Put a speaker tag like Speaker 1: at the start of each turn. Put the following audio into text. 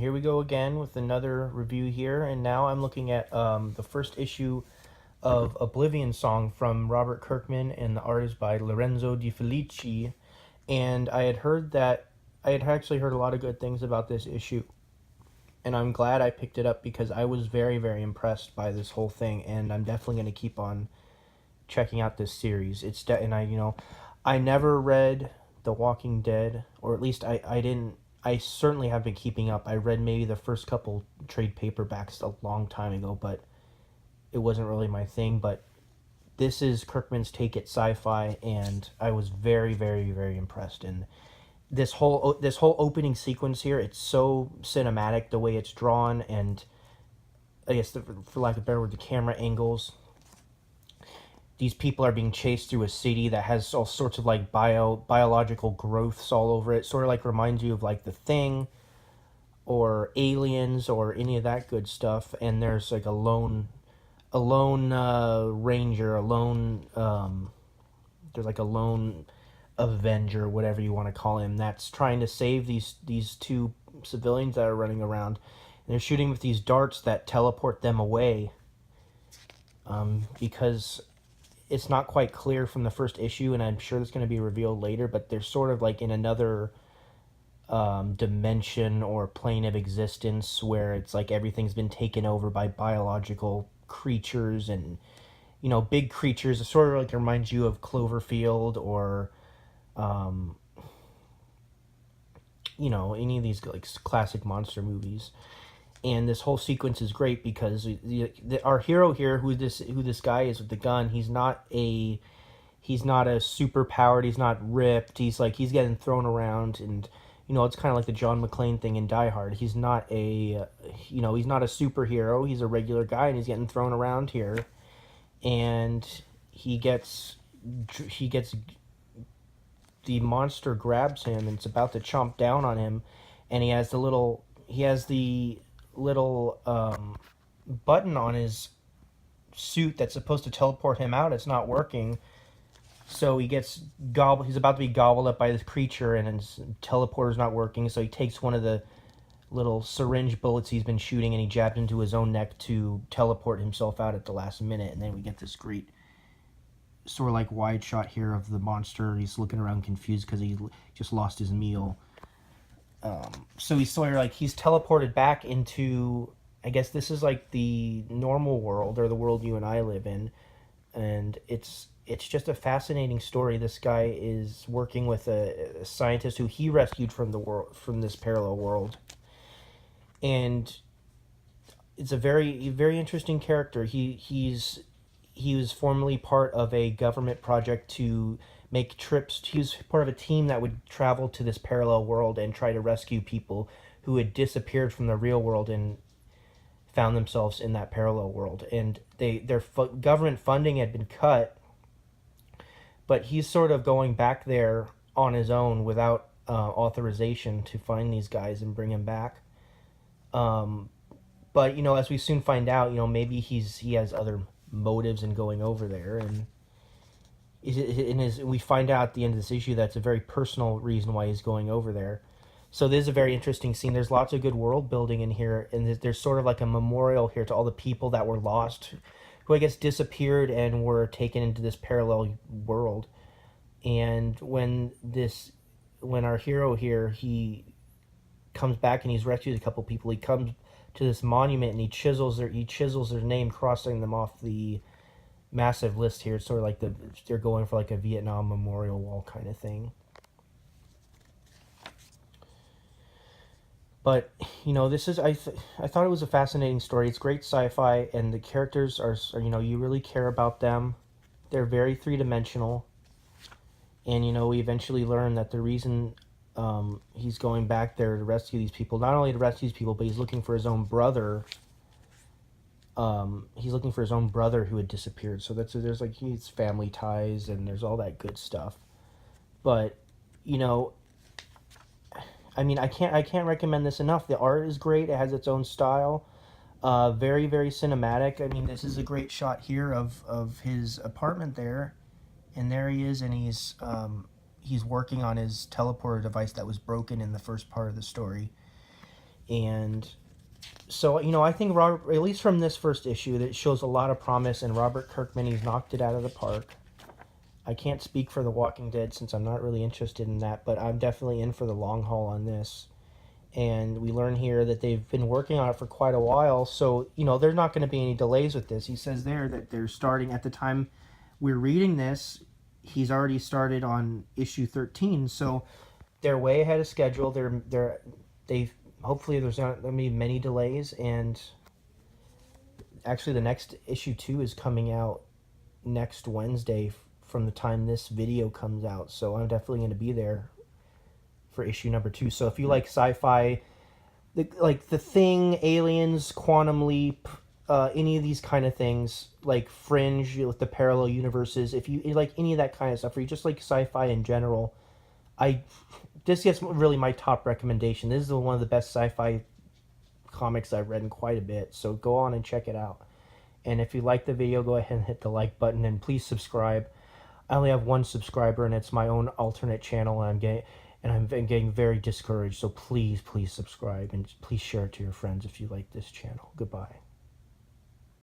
Speaker 1: here we go again with another review here, and now I'm looking at the first issue of Oblivion song from Robert Kirkman, and the art is by Lorenzo Di Felici. And I had actually heard a lot of good things about this issue, and I'm glad I picked it up because I was very, very impressed by this whole thing, and I'm definitely going to keep on checking out this series. And I never read The Walking Dead, or at least I didn't. I certainly have been keeping up. I read maybe the first couple trade paperbacks a long time ago, but it wasn't really my thing. But this is Kirkman's take at sci-fi, and I was very, very, very impressed. And this whole opening sequence here, it's so cinematic the way it's drawn, and I guess for lack of a better word, the camera angles. These people are being chased through a city that has all sorts of like biological growths all over it. Sort of like reminds you of like The Thing or Aliens or any of that good stuff. And there's like a lone ranger, there's like a lone Avenger, whatever you want to call him, that's trying to save these two civilians that are running around. And they're shooting with these darts that teleport them away. Because it's not quite clear from the first issue, and I'm sure it's going to be revealed later, but they're sort of like in another dimension or plane of existence where it's like everything's been taken over by biological creatures and, big creatures. It sort of like reminds you of Cloverfield or, any of these like classic monster movies. And this whole sequence is great because our hero here, who this guy is with the gun, he's not a super powered, he's not ripped, he's getting thrown around, and it's kind of like the John McClane thing in Die Hard. He's not he's not a superhero, he's a regular guy, and he's getting thrown around here, and he gets the monster grabs him and it's about to chomp down on him, and he has the little button on his suit that's supposed to teleport him out. It's not working, so he gets gobbled. He's about to be gobbled up by this creature, and his teleporter's not working, so he takes one of the little syringe bullets he's been shooting and he jabs into his own neck to teleport himself out at the last minute. And then we get this great sort of like wide shot here of the monster. He's looking around confused because he just lost his meal. So he's sort of like, he's teleported back into, I guess this is like the normal world, or the world you and I live in, and it's just a fascinating story. This guy is working with a scientist who he rescued from this parallel world, and it's a very, very interesting character. He was formerly part of a government project to make trips. He was part of a team that would travel to this parallel world and try to rescue people who had disappeared from the real world and found themselves in that parallel world. And their government funding had been cut, but he's sort of going back there on his own without authorization to find these guys and bring them back. But as we soon find out, maybe he has other motives in going over there, and we find out at the end of this issue that's a very personal reason why he's going over there. So this is a very interesting scene. There's lots of good world building in here, and there's sort of like a memorial here to all the people that were lost, who I guess disappeared and were taken into this parallel world. And when our hero here, he comes back and he's rescued a couple people, he comes to this monument and he chisels their name, crossing them off the massive list here. It's sort of like they're going for like a Vietnam memorial wall kind of thing. But this is I thought it was a fascinating story. It's great sci-fi, and the characters are you really care about them. They're very three-dimensional, and we eventually learn that the reason he's going back there to rescue these people, not only to rescue these people, but he's looking for his own brother. He's looking for his own brother who had disappeared. So there's like, he's family ties and there's all that good stuff. But I can't recommend this enough. The art is great. It has its own style. Very, very cinematic. This is a great shot here of his apartment there, and there he is, and he's working on his teleporter device that was broken in the first part of the story. And so, I think Robert, at least from this first issue, that it shows a lot of promise, and Robert Kirkman, he's knocked it out of the park. I can't speak for The Walking Dead since I'm not really interested in that, but I'm definitely in for the long haul on this. And we learn here that they've been working on it for quite a while, so there's not going to be any delays with this. He says there that they're starting at the time we're reading this. He's already started on issue 13, so they're way ahead of schedule. They've hopefully there's not going to be many delays, and actually the next issue 2 is coming out next Wednesday from the time this video comes out, so I'm definitely going to be there for issue number 2. So if you like sci-fi, like The Thing, Aliens, Quantum Leap, any of these kind of things, like Fringe with the parallel universes, if you like any of that kind of stuff, or you just like sci-fi in general, this is really my top recommendation. This is one of the best sci-fi comics I've read in quite a bit, so go on and check it out. And if you like the video, go ahead and hit the like button, and please subscribe. I only have one subscriber, and it's my own alternate channel, and I'm getting very discouraged. So please subscribe, and please share it to your friends if you like this channel. Goodbye.